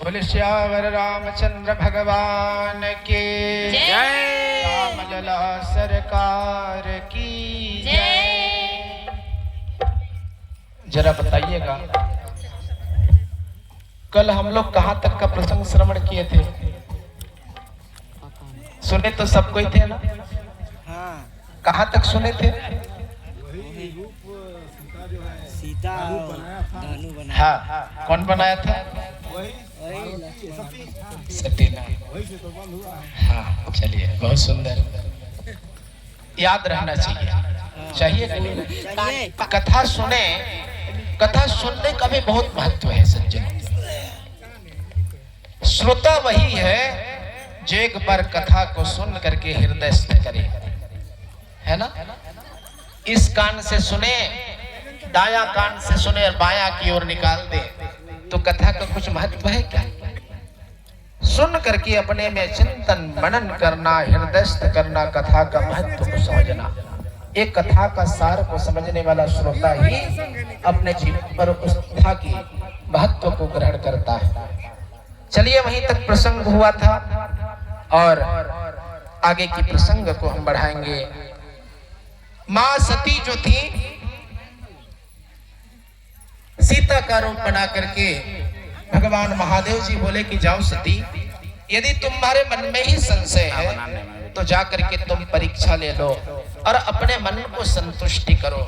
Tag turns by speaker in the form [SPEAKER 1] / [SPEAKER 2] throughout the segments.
[SPEAKER 1] बोले श्यावर रामचंद्र भगवान की
[SPEAKER 2] जय।
[SPEAKER 1] रामलला सरकार की जय। जरा बताइएगा, कल हम लोग कहां तक का प्रसंग श्रवण किए थे? सुने तो सब कोई थे ना? कहां तक सुने थे?
[SPEAKER 2] सीता धनु बनाया।
[SPEAKER 1] हाँ, कौन बनाया था? सती ने। हाँ, चलिए, बहुत सुंदर, याद रहना चाहिए
[SPEAKER 2] चाहिए।
[SPEAKER 1] कथा सुने, कथा सुनने का भी बहुत महत्व है सज्जनों। श्रोता वही है जो एक बार कथा को सुन करके हृदयस्थ करे, है ना? इस कान से सुने, दाया कान से सुने और बाया की ओर निकाल दे, तो कथा का कुछ महत्व है क्या? सुन करके अपने में चिंतन मनन करना, हृदयस्थ करना, कथा का महत्व को समझना। एक कथा का सार को समझने वाला श्रोता ही अपने जीवन पर उस कथा की महत्व को ग्रहण करता है। चलिए, वहीं तक प्रसंग हुआ था और आगे की प्रसंग को हम बढ़ाएंगे। मां सती जो थी, सीता का रूप बना करके भगवान महादेव जी बोले कि जाओ सती, यदि तुम्हारे मन में ही संशय है तो जाकर के तुम परीक्षा ले लो और अपने मन को संतुष्टि करो।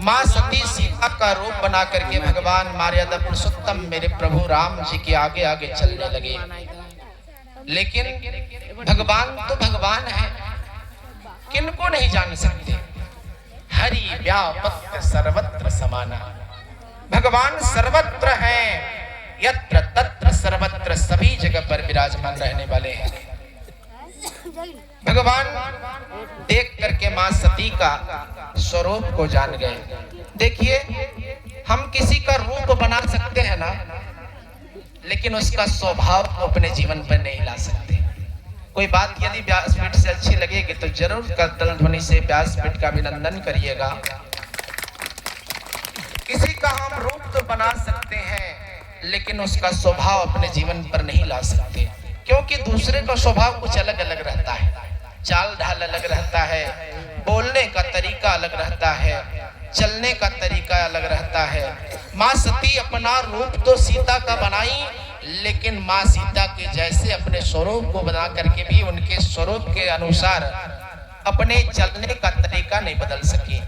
[SPEAKER 1] मां सती सीता का रूप बना करके भगवान मर्यादा पुरुषोत्तम मेरे प्रभु राम जी के आगे आगे चलने लगे। लेकिन भगवान तो भगवान है, किनको नहीं जान सकते। हरि व्यापक सर्वत्र समाना, भगवान सर्वत्र हैं, यत्र तत्र सर्वत्र, सभी जगह पर विराजमान रहने वाले हैं। भगवान देख करके मां सती का स्वरूप को जान गए। देखिए, हम किसी का रूप बना सकते हैं ना, लेकिन उसका स्वभाव को अपने जीवन पर नहीं ला सकते। कोई बात यदि व्यासपीठ से अच्छी लगेगी तो जरूर करतल ध्वनि से व्यासपीठ का अभिनंदन करिएगा। किसी का हम रूप तो बना सकते हैं, लेकिन उसका स्वभाव अपने जीवन पर नहीं ला सकते, क्योंकि दूसरे का स्वभाव कुछ अलग अलग रहता है, चाल ढाल अलग रहता है, बोलने का तरीका अलग रहता है, चलने का तरीका अलग रहता है। मां सती अपना रूप तो सीता का बनाई, लेकिन मां सीता के जैसे अपने स्वरूप को बना करके भी उनके स्वरूप के अनुसार अपने चलने का तरीका नहीं बदल सकी।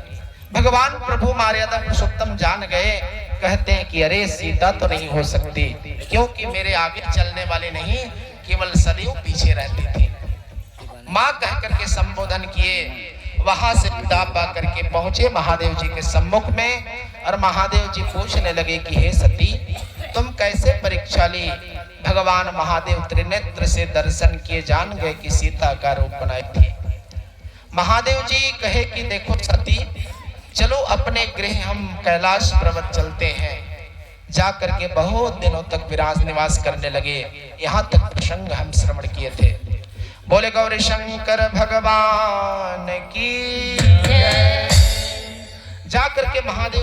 [SPEAKER 1] भगवान प्रभु मर्यादा पुरुषोत्तम जान गए, कहते हैं कि अरे सीता तो नहीं हो सकती, क्योंकि मेरे आगे चलने वाले नहीं, केवल सदियों पीछे रहती थी। मां कह करके संबोधन किए, वहां से विदा पा करके पहुंचे महादेव जी के सम्मुख में और महादेव जी पूछने लगे कि हे सती, तुम कैसे परीक्षा ली? भगवान महादेव त्रिनेत्र से दर्शन किए जान गए कि सीता का रूप बनाई थी। महादेव जी कहे कि देखो सती, चलो अपने गृह हम कैलाश पर्वत चलते हैं। जा करके बहुत दिनों तक विराज निवास करने लगे। यहाँ तक प्रसंग हम श्रवण किए थे। बोले गौरी शंकर भगवान की जय। जा करके महादेव